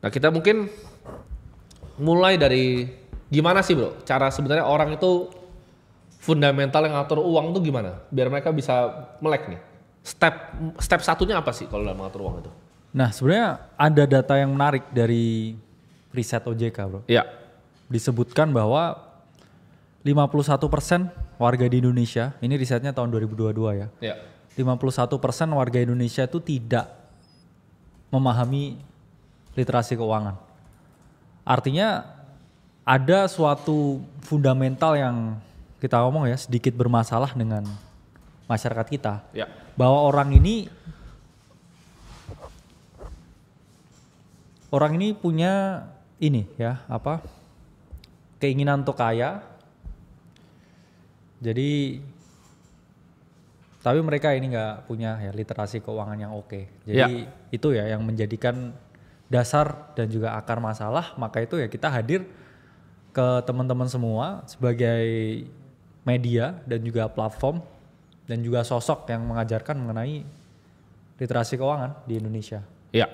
Nah kita mungkin mulai dari gimana sih bro, cara sebenarnya orang itu fundamental yang ngatur uang tuh gimana? Biar mereka bisa melek nih. Step satunya apa sih kalau dalam ngatur uang itu? Nah sebenarnya ada data yang menarik dari riset OJK bro. Iya. Disebutkan bahwa 51% warga di Indonesia, ini risetnya tahun 2022 ya. Iya. 51% warga Indonesia itu tidak memahami literasi keuangan. Artinya ada suatu fundamental yang kita ngomong ya sedikit bermasalah dengan masyarakat kita. Ya. Bahwa orang ini punya ini ya apa keinginan untuk kaya. Jadi tapi mereka ini nggak punya ya literasi keuangan yang oke. Jadi itu ya yang menjadikan dasar dan juga akar masalah. Maka itu ya kita hadir ke teman-teman semua sebagai media dan juga platform dan juga sosok yang mengajarkan mengenai literasi keuangan di Indonesia. Iya.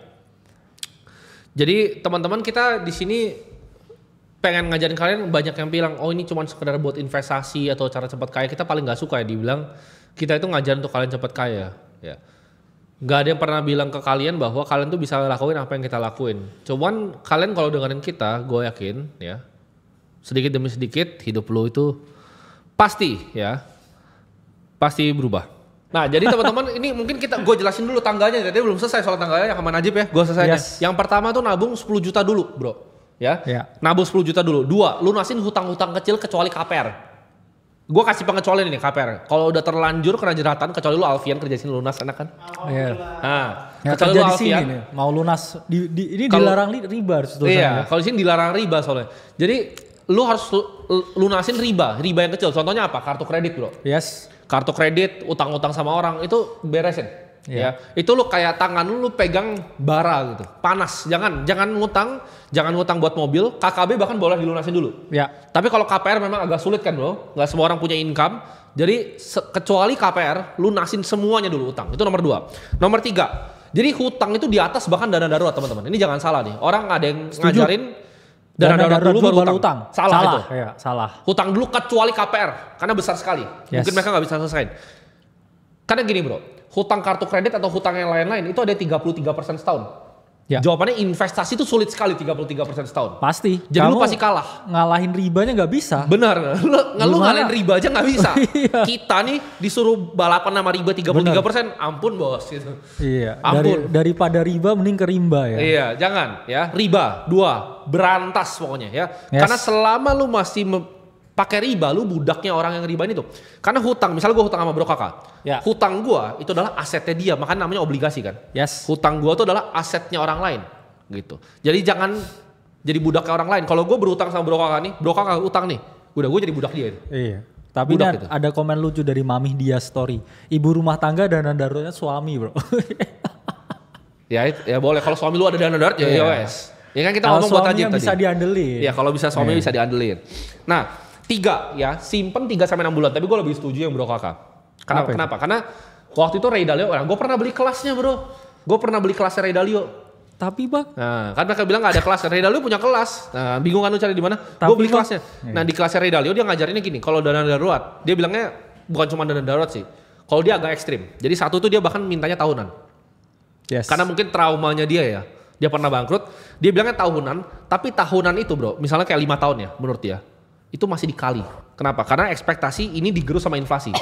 Jadi teman-teman kita di sini pengen ngajarin kalian, banyak yang bilang oh ini cuma sekedar buat investasi atau cara cepat kaya. Kita paling nggak suka ya dibilang kita itu ngajarin untuk kalian cepat kaya. Ya. Gak ada yang pernah bilang ke kalian bahwa kalian tuh bisa lakuin apa yang kita lakuin. Cuman kalian kalau dengerin kita, gue yakin ya sedikit demi sedikit hidup lo itu pasti berubah. Nah jadi teman-teman ini mungkin gue jelasin dulu tangganya. Jadi belum selesai soal tangganya yang sama Najib ya. Gue selesai. Yes. Yang pertama tuh nabung 10 juta dulu bro. Ya. Nabung 10 juta dulu. 2, lunasin hutang-hutang kecil kecuali KPR. Gue kasih pengecualian ini KPR. Kalau udah terlanjur kena jeratan, kecuali lu Alfian kerja sini lunas enak kan? Iya. Nah, ya, kecuali kerja lu di sini Alfian, nih, mau lunas ini Kalo, dilarang riba harus tulisannya. Iya, kalau di sini dilarang riba soalnya. Jadi lu harus lunasin riba yang kecil. Contohnya apa? Kartu kredit bro. Yes. Kartu kredit, utang-utang sama orang itu beresin. Ya, itu lu kayak tangan lu pegang bara gitu, panas. Jangan ngutang buat mobil. KKB bahkan boleh dilunasin dulu. Ya. Tapi kalau KPR memang agak sulit kan bro, nggak semua orang punya income. Jadi kecuali KPR, lunasin semuanya dulu utang. Itu nomor 2. Nomor 3, jadi hutang itu di atas bahkan dana darurat teman-teman. Ini jangan salah nih. Orang ada yang ngajarin dana darurat dulu baru utang. Salah itu. Ya, salah. Hutang dulu kecuali KPR karena besar sekali. Yes. Mungkin mereka nggak bisa selesaiin. Karena gini bro, hutang kartu kredit atau hutang yang lain-lain itu ada 33% setahun. Ya. Jawabannya investasi itu sulit sekali 33% setahun. Pasti. Jadi lu pasti kalah. Ngalahin ribanya nggak bisa. Benar. Lu ngalahin riba aja nggak bisa. Iya. Kita nih disuruh balapan sama riba 33%. Ampun bos gitu. Iya. Ampun. Daripada riba mending ke rimba ya. Iya jangan ya. Riba. 2. Berantas pokoknya ya. Yes. Karena selama lu masih pakai riba, lu budaknya orang yang riba itu. Karena hutang, misalnya gue hutang sama bro kakak. Ya. Hutang gue itu adalah asetnya dia, makanya namanya obligasi kan. Yes. Hutang gue itu adalah asetnya orang lain gitu. Jadi jangan jadi budaknya orang lain. Kalau gue berhutang sama bro kakak utang nih, udah gue jadi budak dia. Iya. Tapi ada komen lucu dari Mami dia story. Ibu rumah tangga dana daruratnya suami bro. ya boleh, kalau suami lu ada dana darurat ya wes. Ya kan kita kalau ngomong buat Najib tadi. Bisa diandelin. Ya kalau bisa suami bisa diandelin. Nah 3 ya, simpen 3-6 bulan. Tapi gue lebih setuju yang bro kakak. Kenapa? Karena waktu itu Ray Dalio, gue pernah beli kelasnya bro. Gue pernah beli kelasnya Ray Dalio. Tapi bang. Nah kan mereka bilang gak ada kelas. Ray Dalio punya kelas. Nah bingung kan lu cari di mana? Gue beli kelasnya. Nah di kelasnya Ray Dalio dia ngajarinnya gini. Kalau dana darurat, dia bilangnya bukan cuma dana darurat sih. Kalau dia agak ekstrim. Jadi satu tuh dia bahkan mintanya tahunan. Yes. Karena mungkin traumanya dia ya. Dia pernah bangkrut. Dia bilangnya tahunan. Tapi tahunan itu bro, misalnya kayak 5 tahun ya menurut dia. Itu masih dikali. Kenapa? Karena ekspektasi ini digerus sama inflasi.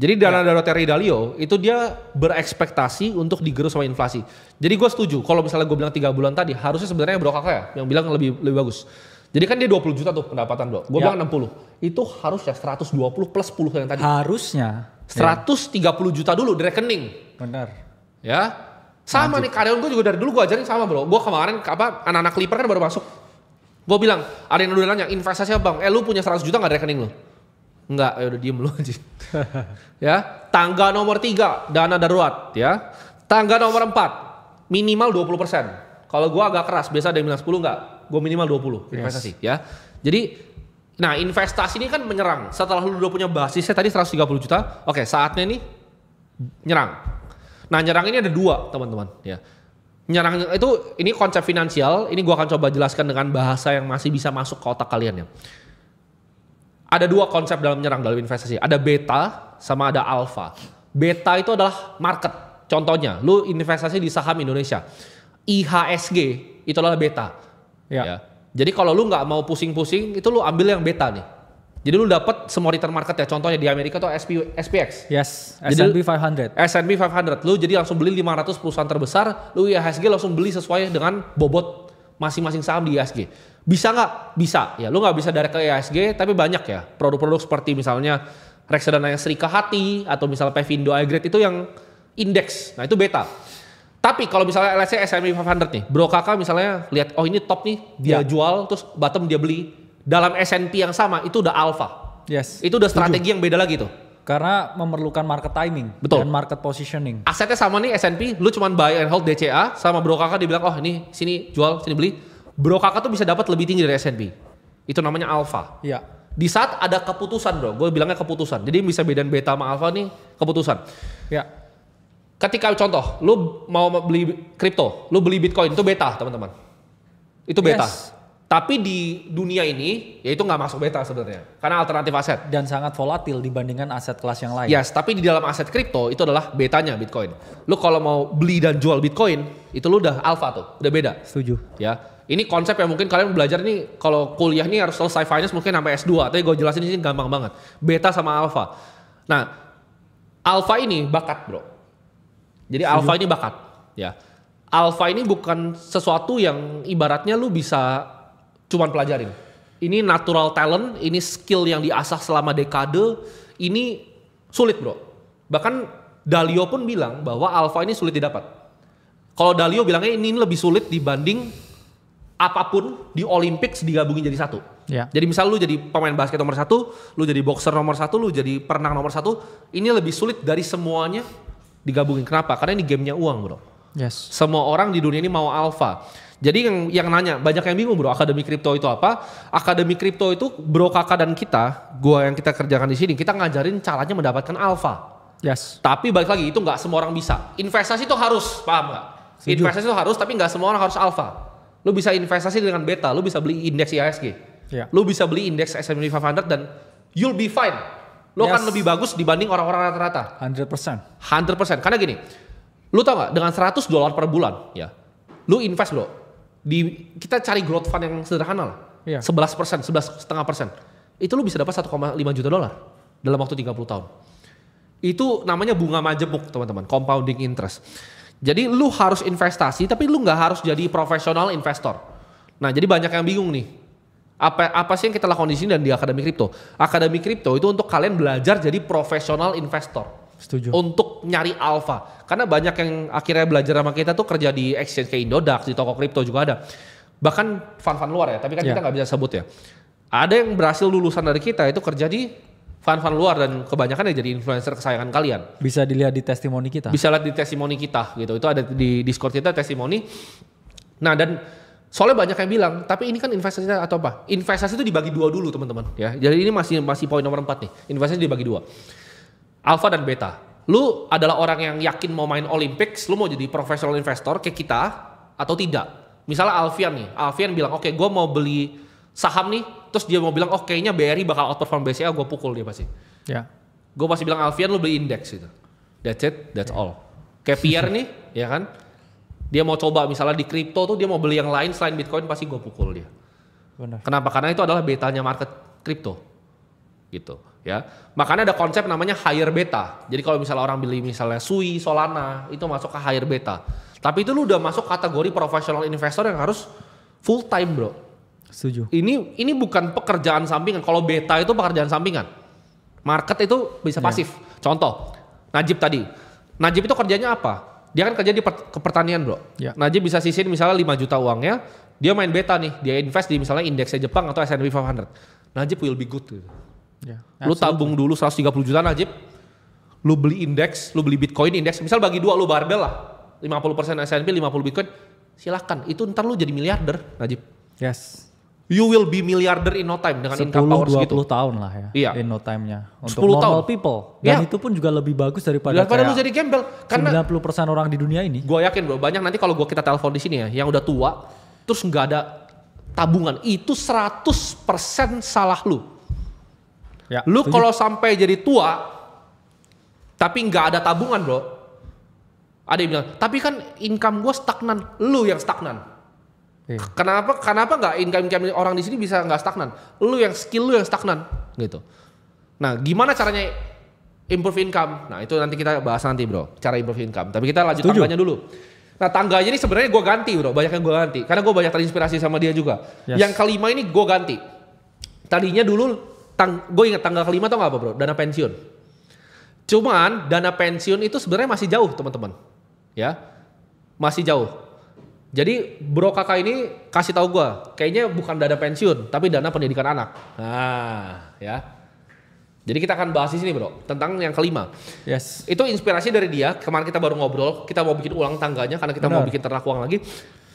Jadi dana darurat Ray Dalio itu dia berekspektasi untuk digerus sama inflasi. Jadi gue setuju. Kalau misalnya gue bilang 3 bulan tadi, harusnya sebenarnya bro kakak ya yang bilang lebih bagus. Jadi kan dia 20 juta tuh pendapatan bro. Gue bilang 60. Itu harusnya 120 plus 10 yang tadi. Harusnya. 130 juta dulu di rekening. Benar. Ya. Sama nih karyawan gue juga dari dulu gue ajarin sama bro. Gue kemarin anak-anak Clipper kan baru masuk. Gue bilang, ada yang udah nanya, investasi apa bang? Lu punya 100 juta gak di rekening lu? Enggak, ya udah diem lu aja. Ya, tangga nomor 3, dana darurat ya. Tangga nomor 4, minimal 20%. Kalau gue agak keras, biasa ada yang bilang 10 enggak. Gue minimal 20 investasi ya. Jadi, nah investasi ini kan menyerang. Setelah lu udah punya basisnya tadi 130 juta, oke saatnya nih nyerang. Nah nyerang ini ada 2 teman-teman ya. Nyerang itu ini konsep finansial, ini gua akan coba jelaskan dengan bahasa yang masih bisa masuk ke otak kalian ya. Ada dua konsep dalam menyerang dalam investasi. Ada beta sama ada alpha. Beta itu adalah market. Contohnya, lu investasi di saham Indonesia. IHSG itu adalah beta. Ya. Jadi kalau lu nggak mau pusing-pusing, itu lu ambil yang beta nih. Jadi lu dapat semua return market ya. Contohnya di Amerika tuh SPX. Yes, Jadi S&P 500. S&P 500. Lu jadi langsung beli 500 perusahaan terbesar, lu IHSG langsung beli sesuai dengan bobot masing-masing saham di IHSG. Bisa nggak? Bisa. Ya, lu nggak bisa direct ke IHSG, tapi banyak ya produk-produk seperti misalnya reksadana yang Serika Hati atau misalnya Pevindo iGrade itu yang indeks. Nah, itu beta. Tapi kalau misalnya let's say S&P 500 nih, Bro Kakak misalnya lihat oh ini top nih, dia jual terus bottom dia beli. Dalam S&P yang sama itu udah alpha. Yes. Itu udah strategi yang beda lagi tuh. Karena memerlukan market timing. Betul. Dan market positioning. Asetnya sama nih S&P, lu cuman buy and hold DCA sama Bro Kakak dibilang oh ini sini jual, sini beli. Bro Kakak tuh bisa dapat lebih tinggi dari S&P. Itu namanya alpha. Iya. Di saat ada keputusan bro, gue bilangnya keputusan. Jadi bisa bedain beta sama alpha nih keputusan. Ya. Ketika contoh, lu mau beli kripto, lu beli Bitcoin itu beta teman-teman. Itu beta. Yes. Tapi di dunia ini, ya itu nggak masuk beta sebenarnya, karena alternatif aset. Dan sangat volatil dibandingkan aset kelas yang lain. Yes, tapi di dalam aset kripto itu adalah betanya Bitcoin. Lu kalau mau beli dan jual Bitcoin, itu lu udah alpha tuh, udah beda. Setuju. Ya, ini konsep yang mungkin kalian belajar nih, kalau kuliah nih harus selesai finance mungkin sampai S2, tapi gue jelasin di sini gampang banget. Beta sama alpha. Nah, alpha ini bakat bro. Jadi Setuju. alpha ini bakat. Ya, alpha ini bukan sesuatu yang ibaratnya lu bisa cuman pelajarin. Ini natural talent, ini skill yang diasah selama dekade, ini sulit bro. Bahkan Dalio pun bilang bahwa alpha ini sulit didapat. Kalau Dalio bilangnya ini lebih sulit dibanding apapun di Olympics digabungin jadi satu. Ya. Jadi misal lu jadi pemain basket nomor 1, lu jadi boxer nomor 1, lu jadi perenang nomor 1, ini lebih sulit dari semuanya digabungin. Kenapa? Karena ini gamenya uang bro. Yes. Semua orang di dunia ini mau alpha. Jadi yang nanya, banyak yang bingung bro, akademi kripto itu apa? Akademi kripto itu Bro Kakak dan kita, gua yang kita kerjakan di sini, kita ngajarin caranya mendapatkan alpha. Yes. Tapi balik lagi, itu nggak semua orang bisa. Investasi itu harus, paham nggak? Setuju. Investasi itu harus, tapi nggak semua orang harus alpha. Lu bisa investasi dengan beta, lu bisa beli indeks IHSG. Ya. Lu bisa beli indeks S&P 500 dan you'll be fine. Lu akan lebih bagus dibanding orang-orang rata-rata. 100%. 100%. Karena gini, lu tau nggak dengan $100 per bulan, ya, lu invest bro. Kita cari growth fund yang sederhana lah. Iya. 11%, 11,5%. Itu lu bisa dapat $1,5 juta dalam waktu 30 tahun. Itu namanya bunga majemuk teman-teman, compounding interest. Jadi lu harus investasi tapi lu nggak harus jadi profesional investor. Nah, jadi banyak yang bingung nih. Apa sih yang kita lakukan di sini dan di Akademi Kripto? Akademi Kripto itu untuk kalian belajar jadi profesional investor. Setuju. Untuk nyari alpha. Karena banyak yang akhirnya belajar sama kita tuh kerja di exchange kayak Indodax, di toko kripto juga ada. Bahkan fund-fund luar ya, tapi kan kita nggak bisa sebut ya. Ada yang berhasil lulusan dari kita itu kerja di fund-fund luar dan kebanyakan ya jadi influencer kesayangan kalian. Bisa dilihat di testimoni kita. Bisa lihat di testimoni kita gitu. Itu ada di Discord kita testimoni. Nah, dan soalnya banyak yang bilang, tapi ini kan investasi atau apa? Investasi itu dibagi dua dulu teman-teman ya. Jadi ini masih poin nomor 4 nih. Investasi dibagi dua. Alpha dan beta. Lu adalah orang yang yakin mau main Olympics, lu mau jadi professional investor kayak kita atau tidak. Misalnya Alfian nih, Alfian bilang oke, gue mau beli saham nih, terus dia mau bilang oh kayaknya BRI bakal outperform BCA, gue pukul dia pasti. Ya. Gue pasti bilang Alfian lu beli indeks gitu. That's it, that's all. Kayak Pierre nih, ya kan? Dia mau coba misalnya di kripto tuh dia mau beli yang lain selain Bitcoin pasti gue pukul dia. Benar. Kenapa? Karena itu adalah betanya market kripto. Gitu. Ya, makanya ada konsep namanya higher beta. Jadi kalau misalnya orang beli misalnya Sui, Solana, itu masuk ke higher beta. Tapi itu lu udah masuk kategori professional investor yang harus full time bro. Setuju. Ini bukan pekerjaan sampingan. Kalau beta itu pekerjaan sampingan. Market itu bisa pasif. Contoh, Najib tadi. Najib itu kerjanya apa? Dia kan kerja di pertanian bro. Ya. Najib bisa sisihin misalnya 5 juta uangnya. Dia main beta nih. Dia invest di misalnya indeksnya Jepang atau S&P 500. Najib will be good gitu. Ya, Lu tabung dulu 130 juta Najib, lu beli indeks, lu beli Bitcoin indeks, misal bagi dua lu barbel lah, 50% S&P, 50 Bitcoin, silahkan, itu ntar lu jadi miliarder Najib. Yes. you will be milliarder in no time dengan income power 10-20 segitu. tahun lah ya, Iya. in no time-nya. Untuk 10 normal tahun. people. Dan Iya. itu pun juga lebih bagus daripada Lu jadi gembel. Karena 90% orang di dunia ini. gue yakin bro, banyak nanti kalau kita telepon di sini ya, yang udah tua, terus nggak ada tabungan, itu 100% salah lu. Ya, Lu setuju. kalau sampai jadi tua, tapi nggak ada tabungan bro, ada yang bilang, tapi kan income gue stagnan, lu yang stagnan. Iya. Kenapa nggak income orang di sini bisa nggak stagnan? Skill lu yang stagnan gitu. Nah, gimana caranya improve income? Nah, itu nanti kita bahas nanti bro, cara improve income. Tapi kita lanjut Setuju. tangganya dulu. Nah, tangganya ini sebenarnya gue ganti bro, banyak yang gue ganti. Karena gue banyak terinspirasi sama dia juga. Yes. Yang kelima ini gue ganti. Tadinya dulu, gue ingat tangga kelima tau nggak apa bro? Dana pensiun. Cuman dana pensiun itu sebenarnya masih jauh teman-teman. Ya, masih jauh. Jadi bro kakak ini kasih tahu gue, kayaknya bukan dana pensiun, tapi dana pendidikan anak. Nah, ya. Jadi kita akan bahas di sini bro, tentang yang kelima. Yes. Itu inspirasi dari dia, kemarin kita baru ngobrol, kita mau bikin ulang tangganya karena kita mau bikin ternak uang lagi.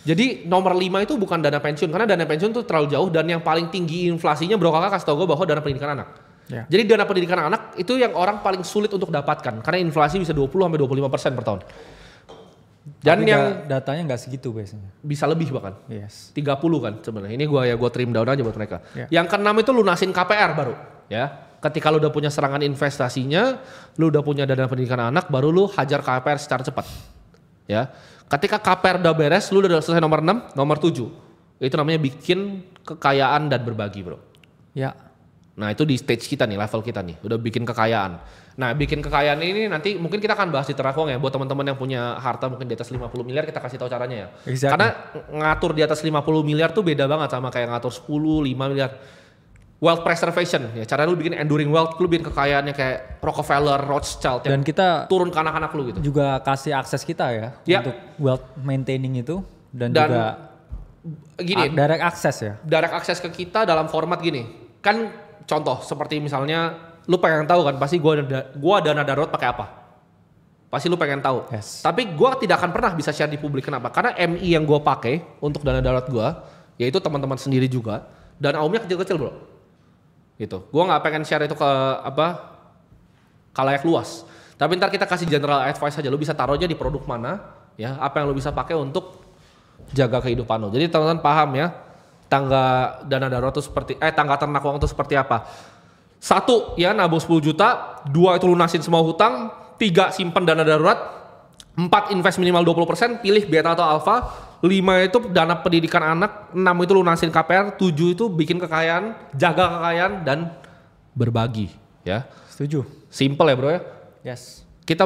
Jadi nomor 5 itu bukan dana pensiun, karena dana pensiun itu terlalu jauh dan yang paling tinggi inflasinya bro kakak kasih tahu gue bahwa dana pendidikan anak. Ya. Jadi dana pendidikan anak itu yang orang paling sulit untuk dapatkan, karena inflasi bisa 20-25% per tahun. Dan Tapi yang datanya nggak segitu biasanya. bisa lebih bahkan. Yes. 30 kan sebenarnya. Ini gua trim down aja buat mereka. Ya. Yang keenam itu lunasin KPR baru, ya. Ketika lu udah punya serangan investasinya, lu udah punya dana pendidikan anak, baru lu hajar KPR secara cepat. Ya. Ketika KPR udah beres, lu udah selesai nomor 6, nomor 7. Itu namanya bikin kekayaan dan berbagi, bro. Ya. Nah, itu di stage kita nih, level kita nih, udah bikin kekayaan. Nah, bikin kekayaan ini nanti mungkin kita akan bahas di Ternak Uang ya, buat teman-teman yang punya harta mungkin di atas 50 miliar, kita kasih tahu caranya ya. Exactly. Karena ngatur di atas 50 miliar tuh beda banget sama kayak ngatur 10, 5 miliar. Wealth preservation, ya cara lu bikin enduring wealth, lu bikin kekayaannya kayak Rockefeller, Rothschild, Dan yang kita turun ke anak-anak lu gitu. juga kasih akses kita ya, Ya. untuk wealth maintaining itu dan Dan juga Gini, direct access ya. direct akses ke kita dalam format gini. Kan contoh seperti misalnya lu pengen tahu kan pasti gua dana darurat pakai apa? Pasti lu pengen tahu. Yes. Tapi gua tidak akan pernah bisa share di publik. Kenapa? Karena MI yang gua pakai untuk dana darurat gua, yaitu teman-teman sendiri juga, dan aumnya kecil-kecil, bro. Gitu. Gua nggak pengen share itu ke khalayak luas. Tapi ntar kita kasih general advice aja. Lu bisa taruhnya di produk mana, ya? Apa yang lu bisa pakai untuk jaga kehidupan lu. Jadi teman-teman paham ya, tangga dana darurat itu seperti tangga ternak uang itu seperti apa? 1 ya nabung 10 juta, 2 itu lunasin semua hutang, 3 simpen dana darurat, 4 invest minimal 20%, pilih beta atau alpha, 5 itu dana pendidikan anak, 6 itu lunasin KPR, 7 itu bikin kekayaan, jaga kekayaan dan berbagi ya. Setuju. Simple ya bro ya. Yes. Kita